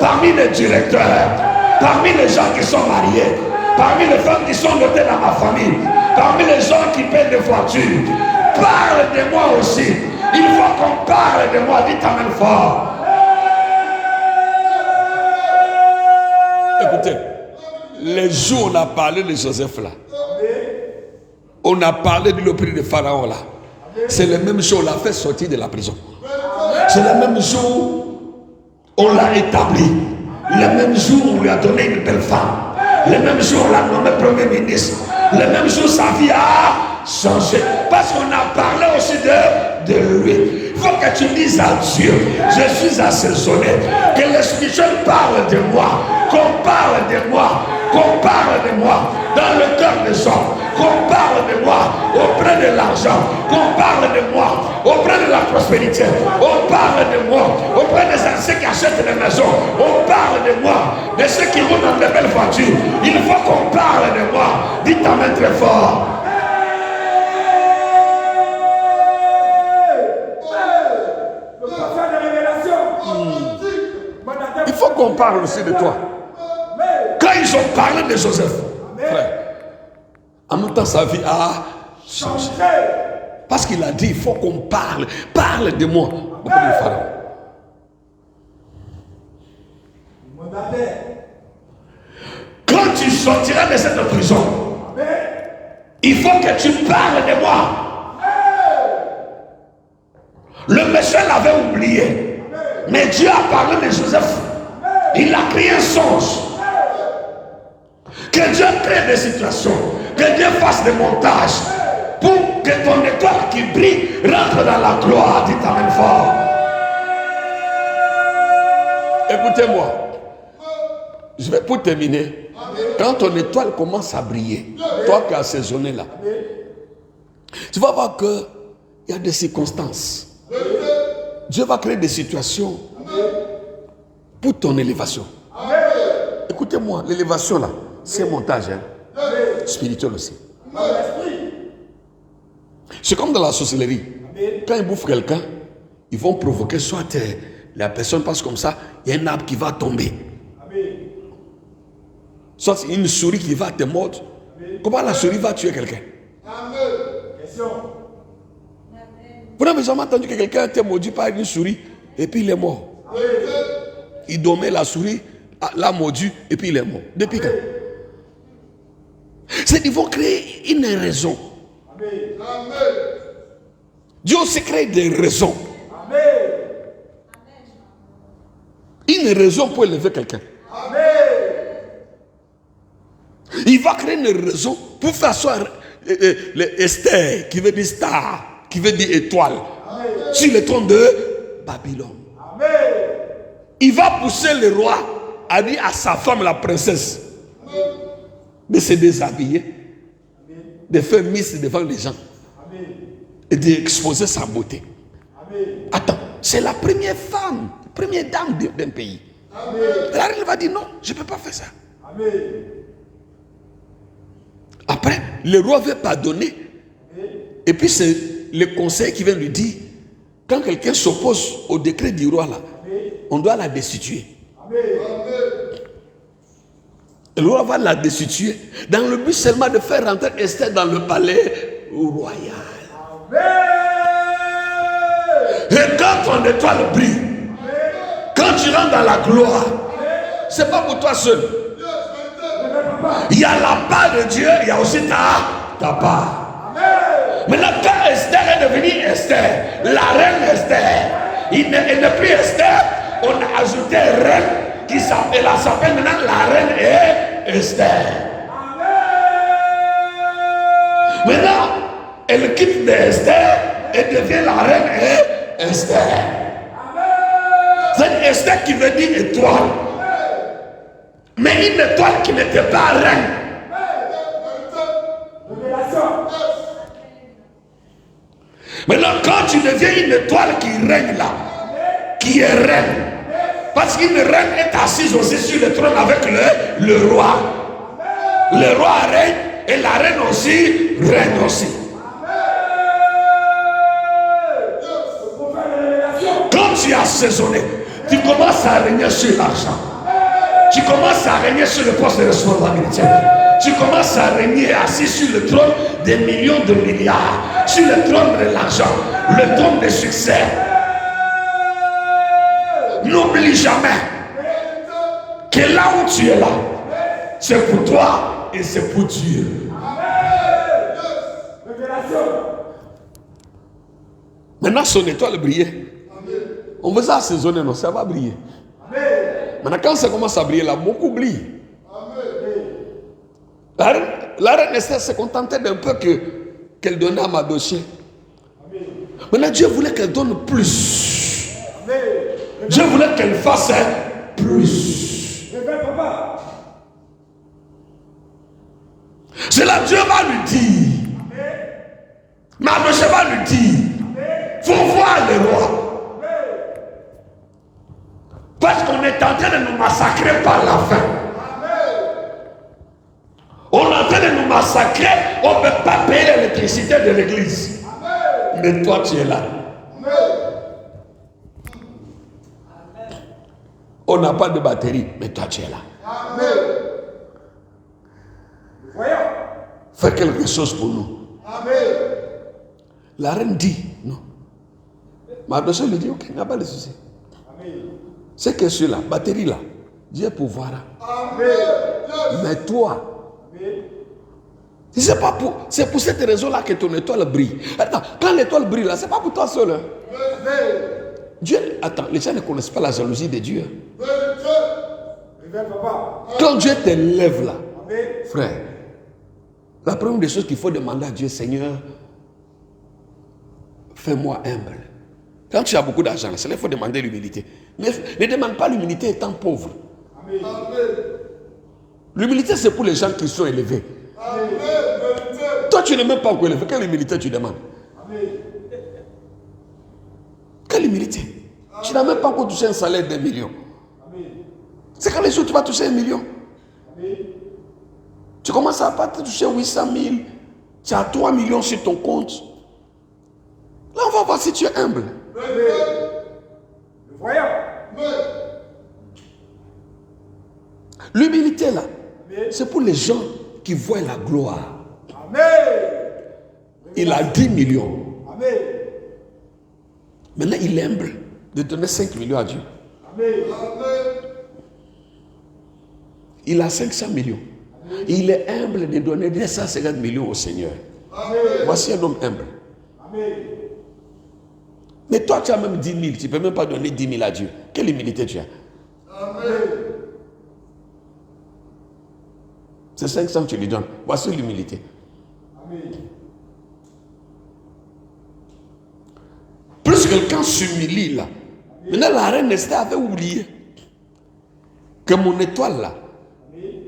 parmi les directeurs, parmi les gens qui sont mariés, parmi les femmes qui sont notées dans ma famille, parmi les gens qui paient des voitures. Parle de moi aussi. Il faut qu'on parle de moi. Dites amen fort. Écoutez, les jours où on a parlé de Joseph là, on a parlé de l'opinion de Pharaon là, c'est le même jour où on l'a fait sortir de la prison. C'est le même jour où on l'a établi. Le même jour où on lui a donné une belle femme. Le même jour où on l'a nommé premier ministre. Le même jour où sa vie a changé. Parce qu'on a parlé aussi de lui. Il faut que tu dises à Dieu, je suis assaisonné. Que l'Esprit parle de moi. Qu'on parle de moi. Qu'on parle de moi dans le cœur des hommes. Qu'on parle de moi auprès de l'argent. Qu'on parle de moi auprès de la prospérité. On parle de moi auprès des anciens qui achètent des maisons. On parle de moi de ceux qui vont dans de belles voitures. Il faut qu'on parle de moi. Dites ta main très fort. Il faut qu'on parle aussi de toi. Quand ils ont parlé de Joseph, frère, en même temps sa vie a changé. Parce qu'il a dit, il faut qu'on parle. Parle de moi auprès du Pharaon. Quand tu sortiras de cette prison, il faut que tu parles de moi. Le méchant l'avait oublié. Mais Dieu a parlé de Joseph. Il a créé un songe. Que Dieu crée des situations. Que Dieu fasse des montages. Pour que ton étoile qui brille rentre dans la gloire. Dites amen fort. Écoutez-moi. Je vais pour terminer. Quand ton étoile commence à briller, toi qui as assaisonné là, tu vas voir qu'il y a des circonstances. Dieu va créer des situations pour ton élévation. Écoutez-moi, l'élévation là, c'est un montage spirituel aussi. C'est comme dans la sorcellerie. Quand ils bouffent quelqu'un, ils vont provoquer soit la personne passe comme ça, il y a un arbre qui va tomber. Soit une souris qui va te mordre. Comment la souris va tuer quelqu'un? Vous n'avez jamais entendu que quelqu'un a été mordu par une souris et puis il est mort. Il dormait, la souris l'a mordu et puis il est mort. Depuis quand? C'est qu'ils vont créer une raison. Dieu aussi crée des raisons. Une raison pour élever quelqu'un. Il va créer une raison pour faire asseoir Esther, qui veut dire star, qui veut dire étoile, sur le trône de Babylone. Il va pousser le roi à dire à sa femme, la princesse, de se déshabiller, de faire miss devant les gens et d'exposer sa beauté. Attends, c'est la première femme, première dame d'un pays. Elle va dire non, je ne peux pas faire ça. Après, le roi veut pardonner. Et puis c'est le conseil qui vient lui dire, quand quelqu'un s'oppose au décret du roi là, on doit la destituer. le roi va la destituer dans le but seulement de faire rentrer Esther dans le palais royal. Et quand ton étoile brille, quand tu rentres dans la gloire, c'est pas pour toi seul. Il y a la part de Dieu, il y a aussi ta part. Maintenant, quand Esther est devenue Esther, la reine Esther, elle n'est plus Esther, on a ajouté reine qui s'appelle maintenant la reine et Esther. Maintenant, elle quitte d'Esther et devient la reine et Esther. C'est Esther qui veut dire étoile. Mais une étoile qui n'était pas reine. Maintenant, quand tu deviens une étoile qui règne là, qui est reine, parce qu'une reine est assise aussi sur le trône avec le roi. Le roi règne et la reine aussi règne aussi. Quand tu as saisonné, tu commences à régner sur l'argent. Tu commences à régner sur le poste de responsabilité. Tu commences à régner assis sur le trône des millions de milliards, sur le trône de l'argent, le trône du succès. N'oublie jamais que là où tu es là, c'est pour toi et c'est pour Dieu. Maintenant, son étoile brillait. On veut assaisonner, non, ça va briller. Maintenant, quand ça commence à briller là, beaucoup brillent. La reine Esther se contentait d'un peu qu'elle donnait à Mardochée. Maintenant, Dieu voulait qu'elle donne plus. Dieu voulait qu'elle fasse plus. C'est là Dieu va lui dire. Mardochée va lui dire. Faut voir le roi. Parce qu'on est en train de nous massacrer par la faim. On est en train de nous massacrer. On ne peut pas payer l'électricité de l'église. Mais toi tu es là. On n'a pas de batterie. Mais toi tu es là. Fais quelque chose pour nous. La reine dit non. Mardochée lui dit ok, il n'y a pas de souci. C'est que sur la batterie là, Dieu pourvoira. Mais toi, c'est pour cette raison là que ton étoile brille. Attends, quand l'étoile brille là, c'est pas pour toi seul. Hein? Dieu, attends, les gens ne connaissent pas la jalousie de Dieu. Quand Dieu te lève là, frère, la première des choses qu'il faut demander à Dieu, Seigneur, fais-moi humble. Quand tu as beaucoup d'argent, il faut demander l'humilité. Ne demande pas l'humilité étant pauvre. L'humilité, c'est pour les gens qui sont élevés. Toi, tu n'es même pas encore élevé. Quelle humilité tu demandes? Quelle humilité? Tu n'as même pas encore touché un salaire d'1 million. C'est quand les jours tu vas toucher 1 million. Tu commences à pas toucher 800 000. Tu as 3 millions sur ton compte. Là, on va voir si tu es humble. L'humilité là, c'est pour les gens qui voient la gloire. Il a 10 millions. Maintenant, il est humble de donner 5 millions à Dieu. Il a 500 millions. Il est humble de donner 250 millions au Seigneur. Voici un homme humble. Mais toi, tu as même 10 000. Tu ne peux même pas donner 10 000 à Dieu. Quelle humilité tu as? C'est 500 que tu lui donnes. Voici l'humilité. Plus quelqu'un s'humilie là. Maintenant, la reine Esther avait oublié que mon étoile là,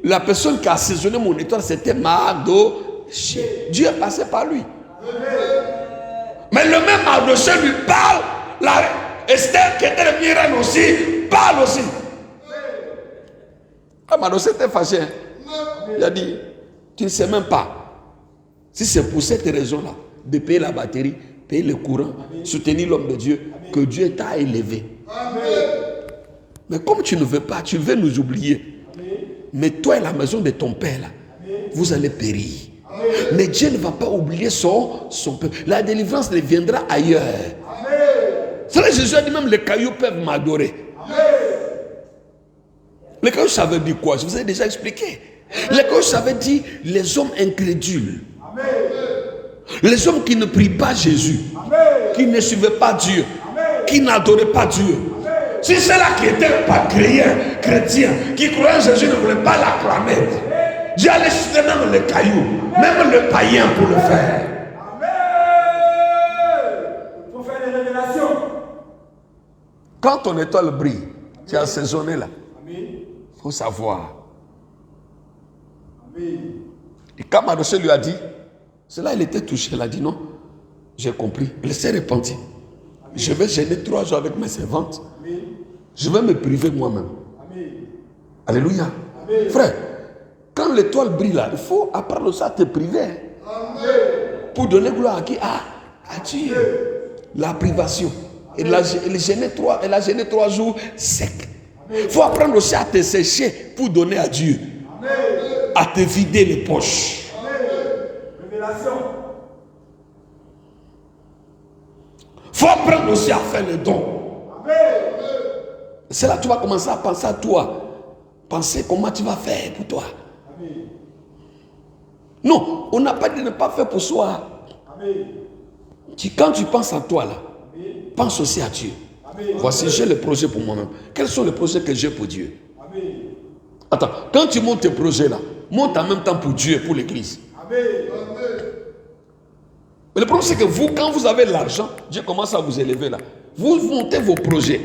la personne qui a assaisonné mon étoile, c'était Mardochée. Dieu est passé par lui. Mais le même Mardochée lui parle. La Esther qui était le reine aussi, parle aussi. Ah, Mardochée était fâché. Il a dit, tu ne sais même pas si c'est pour cette raison-là de payer la batterie, payer le courant, soutenir l'homme de Dieu, que Dieu t'a élevé. Mais comme tu ne veux pas, tu veux nous oublier. Mais toi et la maison de ton père, là, vous allez périr. Mais Dieu ne va pas oublier son peuple. La délivrance ne viendra ailleurs. C'est là que Jésus a dit même les cailloux peuvent m'adorer. Les cailloux, ça veut dire quoi? Je vous ai déjà expliqué. Les cailloux, ça veut dire les hommes incrédules. Les hommes qui ne prient pas Jésus. Qui ne suivaient pas Dieu. Qui n'adoraient pas Dieu. Si c'est là qui n'était pas chrétien, qui croyait en Jésus, ne voulait pas l'acclamer, Dieu allait citer même les cailloux, même le païen pour le faire. Pour faire des révélations. Quand ton étoile brille, tu es assaisonné là. Il faut savoir. Et quand Mardochée lui a dit, c'est là il était touché, il a dit non, j'ai compris. Il s'est repenti. Je vais gêner 3 jours avec mes servantes. Je vais me priver moi-même. Alléluia. Frère, quand l'étoile brille là, il faut apprendre aussi à te priver. Pour donner gloire à qui? À Dieu. La privation. Elle a gêné 3 jours secs. Il faut apprendre aussi à te sécher pour donner à Dieu. À te vider les poches. Révélation. Il faut apprendre aussi à faire le don. C'est là que tu vas commencer à penser à toi. Penser comment tu vas faire pour toi. Non, on n'a pas dit de ne pas faire pour soi. Quand tu penses à toi là, pense aussi à Dieu. Voici, j'ai le projet pour moi-même. Quels sont les projets que j'ai pour Dieu? Attends, quand tu montes tes projets là, monte en même temps pour Dieu et pour l'église. Mais le problème c'est que vous, quand vous avez l'argent, Dieu commence à vous élever là. Vous montez vos projets.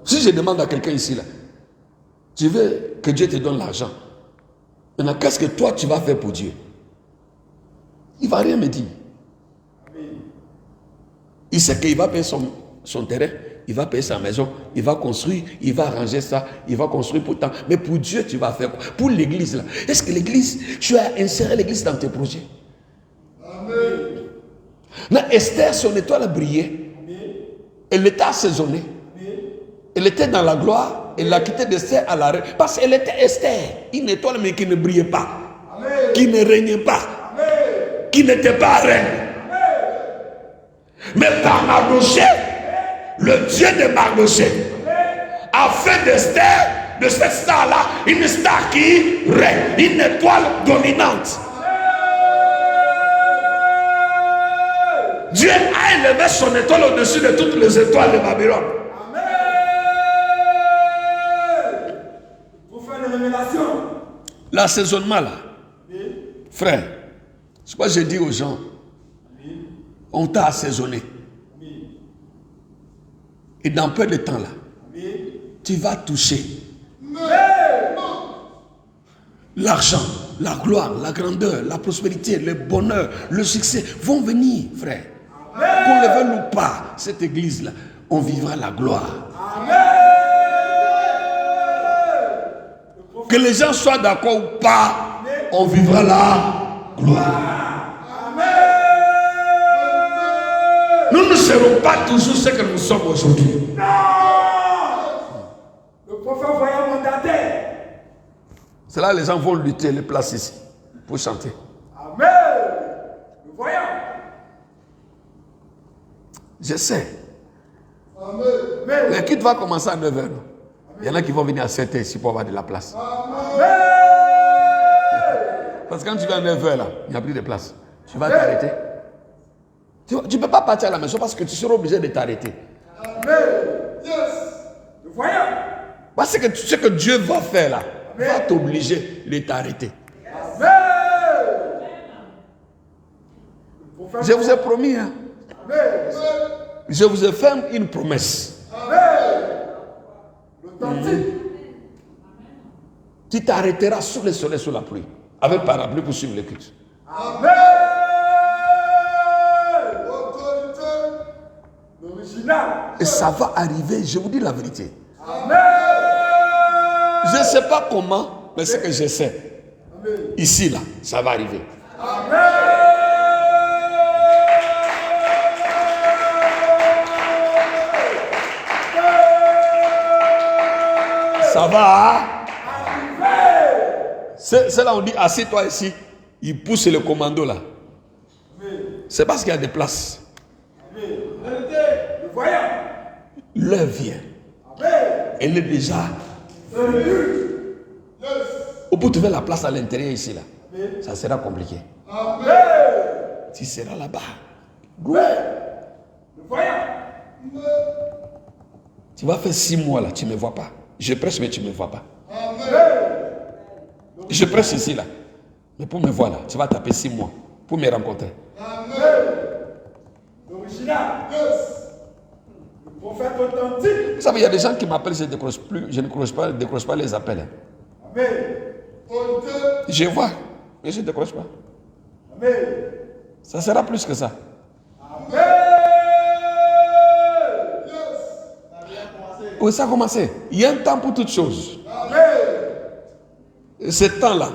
Si je demande à quelqu'un ici là, tu veux que Dieu te donne l'argent. Maintenant, qu'est-ce que toi tu vas faire pour Dieu? Il ne va rien me dire. Il sait qu'il va payer son terrain, il va payer sa maison, il va construire, il va arranger ça, il va construire pour tant. Mais pour Dieu, tu vas faire quoi? Pour l'église là. Est-ce que l'église, tu as inséré l'église dans tes projets? Amen. Non, Esther, son étoile a brillé. Elle était assaisonnée. Elle était dans la gloire. Elle a quitté d'Esther à l'arrêt. Parce qu'elle était Esther, une étoile mais qui ne brillait pas. Amen. Qui ne régnait pas. Amen. Qui n'était pas reine. Mais par Mardochée, le Dieu de Mardochée a fait d'Esther, de cette star-là, une star qui règne, une étoile dominante. Dieu a élevé son étoile au-dessus de toutes les étoiles de Babylone. Pour faire des révélations. L'assaisonnement là, frère, c'est quoi je dis aux gens? On t'a assaisonné. Et dans peu de temps là, tu vas toucher l'argent, la gloire, la grandeur, la prospérité, le bonheur, le succès vont venir, frère. Qu'on le veuille ou pas, cette église là, on vivra la gloire. Que les gens soient d'accord ou pas, on vivra la gloire. Nous ne serons pas toujours ce que nous sommes aujourd'hui. Non! Le prophète voyant mandataire. C'est là que les gens vont lutter, les places ici, pour chanter. Amen. Le voyant. Je sais. Amen. L'équipe va commencer à 9h. Il y en a qui vont venir à 7h ici pour avoir de la place. Amen. Parce que quand tu viens à 9h là, il n'y a plus de place. Tu vas t'arrêter. Tu ne peux pas partir à la maison parce que tu seras obligé de t'arrêter. Amen. Yes. Le voyant. Parce que ce que Dieu va faire là, va t'obliger de t'arrêter. Amen. Je vous ai promis. Hein? Amen. Je vous ai fait une promesse. Amen. L'authentique. Tu t'arrêteras sous le soleil, sous la pluie. Avec parapluie pour suivre le culte. Amen. L'original. Et ça va arriver, je vous dis la vérité. Amen. Je ne sais pas comment, mais c'est que je sais. Amen. Ici, là, ça va arriver. Amen. Ça va. C'est là où on dit, assieds-toi ici. Il pousse le commando là. C'est parce qu'il y a des places. L'heure vient. Elle est déjà. Ou pour trouver la place à l'intérieur ici là. Ça sera compliqué. Tu seras là-bas. Tu vas faire 6 mois là, tu ne me vois pas. Je prêche mais tu ne me vois pas. Je prêche ici là. Mais pour me voir là, tu vas taper 6 mois pour me rencontrer. Vous savez, il y a des gens qui m'appellent, je ne décroche plus, je ne décroche pas les appels. Je vois, mais je ne décroche pas. Ça sera plus que ça. Oui, ça a commencé. Il y a un temps pour toutes choses. Ce temps-là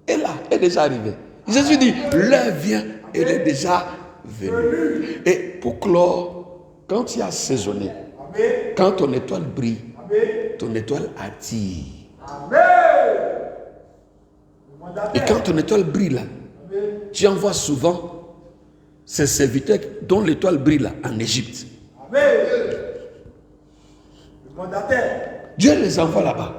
est là, est déjà arrivé. Jésus dit, l'heure vient, elle est déjà venue. Et pour clore, quand tu as assaisonné, quand ton étoile brille, ton étoile attire. Et quand ton étoile brille là, tu envoies souvent ces serviteurs dont l'étoile brille là en Égypte. Dieu les envoie là-bas.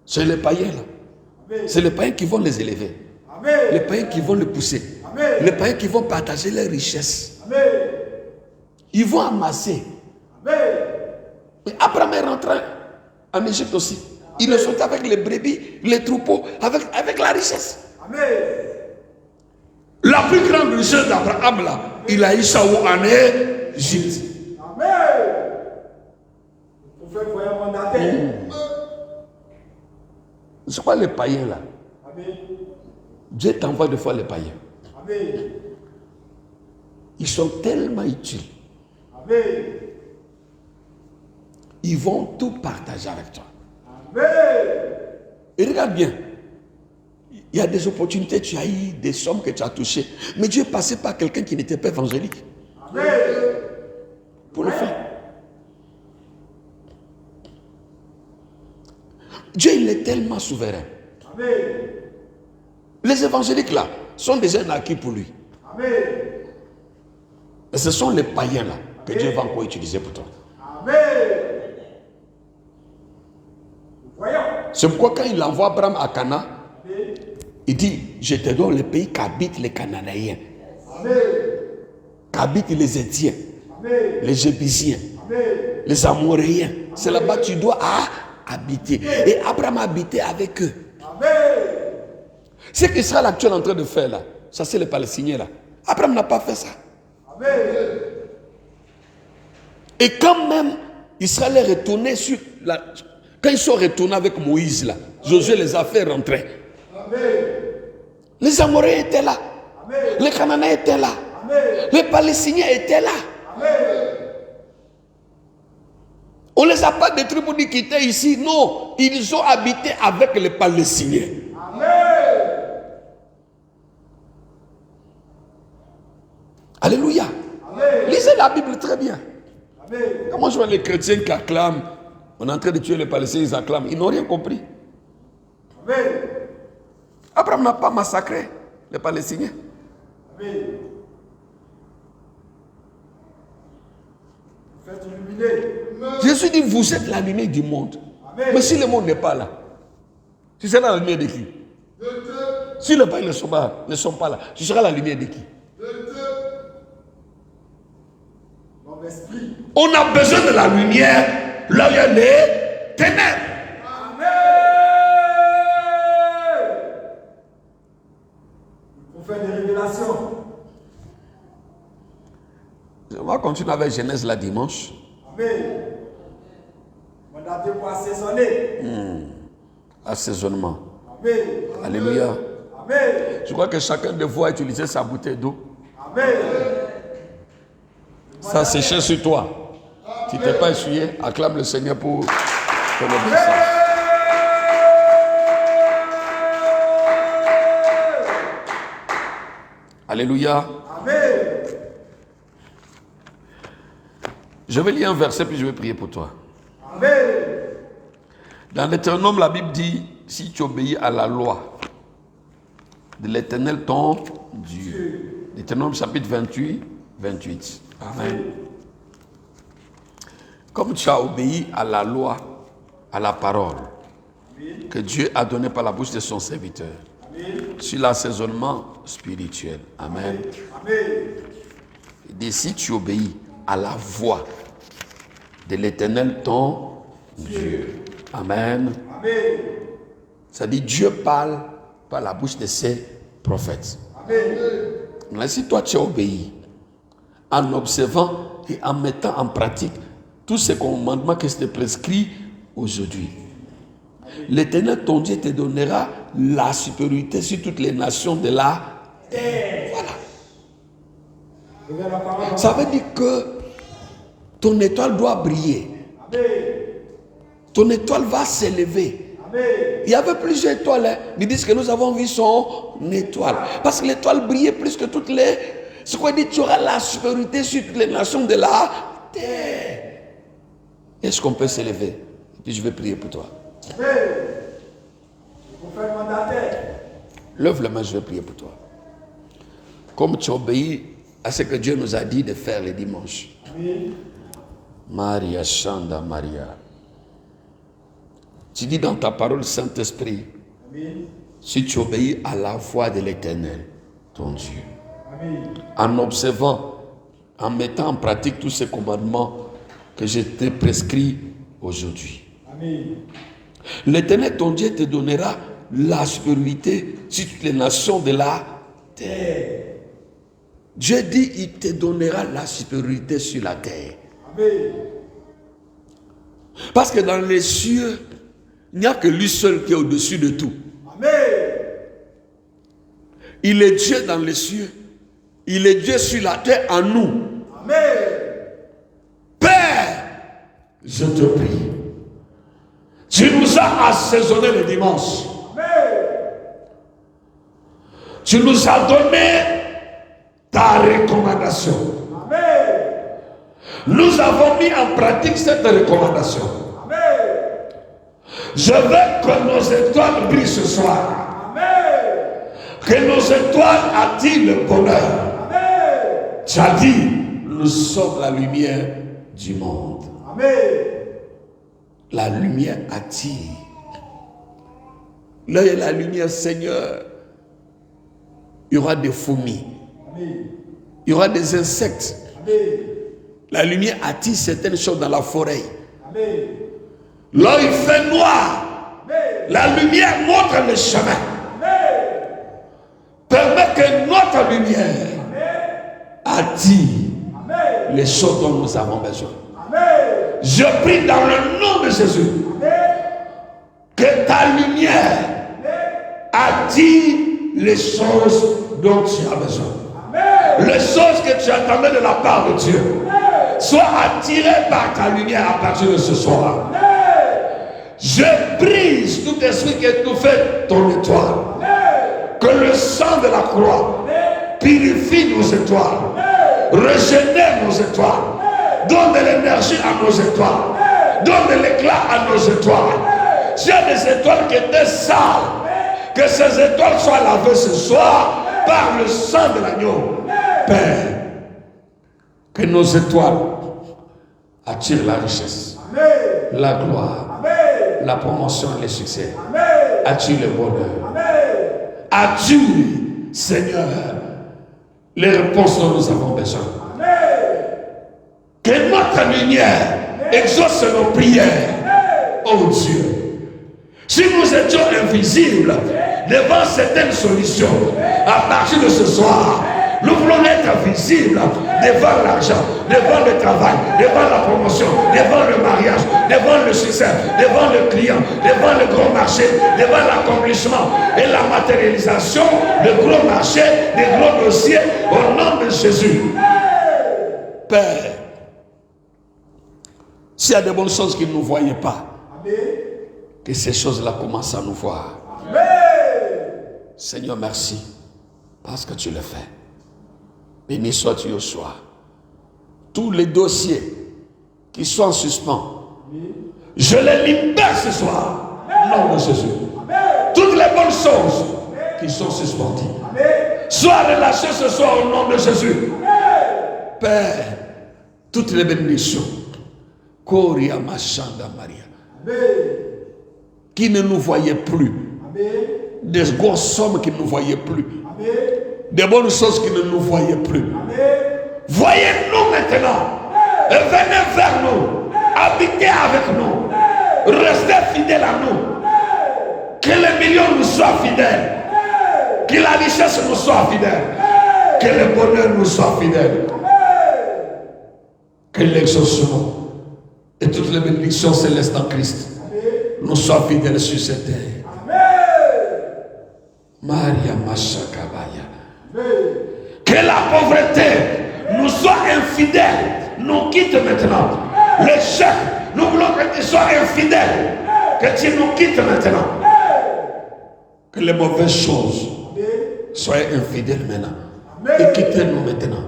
C'est les païens là. C'est les païens qui vont les élever. Les païens qui vont les pousser. Les païens qui vont partager leurs richesses. Ils vont amasser. Mais Abraham est rentré en Égypte aussi. Ils le sont avec les brebis, les troupeaux, avec la richesse. La plus grande richesse d'Abraham là, il a eu ça où en Égypte. C'est quoi les païens là? Dieu t'envoie de fois les païens. Ils sont tellement utiles. Ils vont tout partager avec toi. Et regarde bien. Il y a des opportunités, tu as eu des sommes que tu as touchées. Mais Dieu est passé par quelqu'un qui n'était pas évangélique. Pour le faire. Dieu, il est tellement souverain. Les évangéliques là sont déjà un acquis pour lui. Mais ce sont les païens là que Dieu va encore utiliser pour toi. C'est pourquoi quand il envoie Abraham à Cana, il dit, je te donne le pays qu'habitent les Cananéens, qu'habitent les Étiens, les Jébusiens, les Amoréens. C'est là-bas que tu dois habiter. Et Abraham habitait avec eux. Ce qu'Israël actuel est en train de faire là, ça c'est les Palestiniens là. Abraham n'a pas fait ça. Et quand même, Israël est retourné sur la... Quand ils sont retournés avec Moïse là, Josué les a fait rentrer. Les Amoréens étaient là. Les Cananéens étaient là. Les Palestiniens étaient là. On ne les a pas détruits pour dire qu'ils étaient ici. Non, ils ont habité avec les Palestiniens. Alléluia. Lisez la Bible très bien. Comment je vois les chrétiens qui acclament, on est en train de tuer les Palestiniens, ils acclament. Ils n'ont rien compris. Abraham n'a pas massacré les Palestiniens. Jésus dit, vous êtes la lumière du monde. Mais si le monde n'est pas là, tu seras la lumière de qui? Si les païens ne sont pas là, tu seras la lumière de qui? On a besoin de la lumière là où il y a les ténèbres. Pour faire des révélations. On va continuer avec Genèse la dimanche. Amen. Mandaté pour assaisonner. Assaisonnement. Amen. Alléluia. Amen. Je crois que chacun de vous a utilisé sa bouteille d'eau. Amen. Ça séchait sur toi. Tu t'es pas essuyé. Acclame le Seigneur pour le message. Alléluia. Amen. Je vais lire un verset puis je vais prier pour toi. Amen. Dans Deutéronome, la Bible dit, si tu obéis à la loi de l'Éternel ton Dieu. Deutéronome chapitre 28. Amen. Comme tu as obéi à la loi, à la parole que Dieu a donnée par la bouche de son serviteur, sur l'assaisonnement spirituel. Amen. Il dit, si tu obéis à la voix de l'Éternel ton Dieu. Amen. Ça dit, Dieu parle par la bouche de ses prophètes. Mais si toi tu as obéi en observant et en mettant en pratique tous ces commandements que je te prescris aujourd'hui, l'Éternel ton Dieu te donnera la supériorité sur toutes les nations de la terre. Voilà. Ça veut dire que ton étoile doit briller. Ton étoile va s'élever. Il y avait plusieurs étoiles. Hein. Ils disent que nous avons vu son étoile. Parce que l'étoile brillait plus que toutes les... Ce qu'on dit, tu auras la supériorité sur toutes les nations de la terre. Est-ce qu'on peut s'élever? Et puis je vais prier pour toi. Lève la main, je vais prier pour toi. Comme tu obéis à ce que Dieu nous a dit de faire les dimanches. Maria Shanda Maria. Tu dis dans ta parole, Saint-Esprit, si tu obéis à la voix de l'Éternel, ton Dieu, en observant, en mettant en pratique tous ces commandements que je t'ai prescrits aujourd'hui, l'Éternel, ton Dieu, te donnera la supériorité sur toutes les nations de la terre. Dieu dit, il te donnera la supériorité sur la terre. Parce que dans les cieux, il n'y a que lui seul qui est au-dessus de tout. Amen. Il est Dieu dans les cieux. Il est Dieu sur la terre en nous. Amen. Père, je te prie. Tu nous as assaisonné le dimanche. Amen. Tu nous as donné ta recommandation. Amen. Nous avons mis en pratique cette recommandation. Je veux que nos étoiles brillent ce soir. Amen. Que nos étoiles attirent le bonheur. Amen. Tu as dit, nous sommes la lumière du monde. Amen. La lumière attire. Là, il y a la lumière, Seigneur. Il y aura des fourmis. Amen. Il y aura des insectes. Amen. La lumière attire certaines choses dans la forêt. Amen. Là, il fait noir. La lumière montre le chemin. Permet que notre lumière attire les choses dont nous avons besoin. Je prie dans le nom de Jésus que ta lumière attire les choses dont tu as besoin. Les choses que tu attendais de la part de Dieu soient attirées par ta lumière à partir de ce soir. Je brise tout esprit qui étouffait ton étoile. Que le sang de la croix purifie nos étoiles, régénère nos étoiles, donne de l'énergie à nos étoiles, donne de l'éclat à nos étoiles. S'il y a des étoiles qui étaient sales, que ces étoiles soient lavées ce soir par le sang de l'agneau. Père, que nos étoiles attirent la richesse, la gloire, la promotion et le succès. As-tu le bonheur? As-tu, Seigneur, les réponses dont nous avons besoin? Que notre lumière exauce nos prières, oh Dieu. Si nous étions invisibles devant certaines solutions, à partir de ce soir, nous voulons être visibles devant l'argent, devant le travail, devant la promotion, devant le mariage, devant le succès, devant le client, devant le gros marché, devant l'accomplissement et la matérialisation, le gros marché, des gros dossiers, au nom de Jésus. Père, s'il y a de bonnes choses qu'ils ne nous voyaient pas, que ces choses-là commencent à nous voir. Seigneur, merci, parce que tu le fais. Béni sois-tu au soir. Tous les dossiers qui sont en suspens, je les libère ce soir. Au nom de Jésus. les bonnes choses qui sont suspendues soient relâchées ce soir au nom de Jésus. Père, toutes les bénédictions, Koria Machanda Maria, qui ne nous voyaient plus, des grosses sommes qui ne nous voyaient plus, des bonnes choses qui ne nous voyaient plus. Voyez-nous maintenant et venez vers nous, habitez avec nous, restez fidèles à nous. Que les millions nous soient fidèles, que la richesse nous soit fidèle, que le bonheur nous soit fidèle, que l'exaucement et toutes les bénédictions célestes en Christ nous soient fidèles sur cette terre. Maria Machakabaya. Que la pauvreté nous soit infidèle, nous quitte maintenant. Les chefs, nous voulons que tu sois infidèle, que tu nous quittes maintenant. Que les mauvaises choses soient infidèles maintenant. Et quittez-nous maintenant.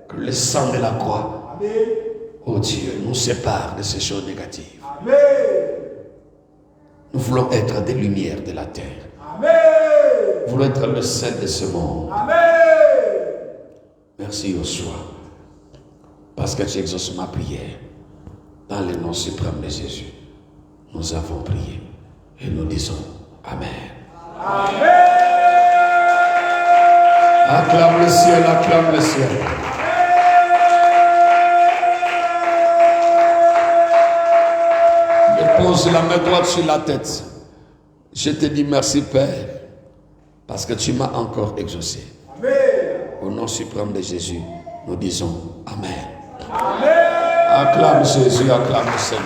Que le sang de la croix, oh Dieu, nous sépare de ces choses négatives. Nous voulons être des lumières de la terre. Nous voulons être le sel de ce monde. Merci au soir. Parce que tu exauces ma prière. Dans le nom suprême de Jésus, nous avons prié. Et nous disons Amen. Amen. Acclame le ciel, acclame le ciel. Dépose la main droite sur la tête. Je te dis merci Père, parce que tu m'as encore exaucé. Amen. Au nom suprême de Jésus, nous disons Amen. Amen. Acclame Jésus, acclame le Seigneur.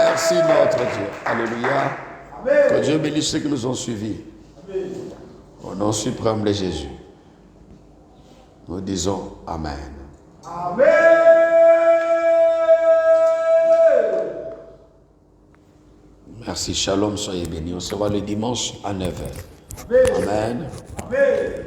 Merci notre Dieu. Alléluia. Amen. Que Dieu bénisse ceux qui nous ont suivis. Amen. Au nom suprême de Jésus, nous disons Amen. Amen. Merci, shalom, soyez bénis. On se voit le dimanche à 9h. Amen. Amen.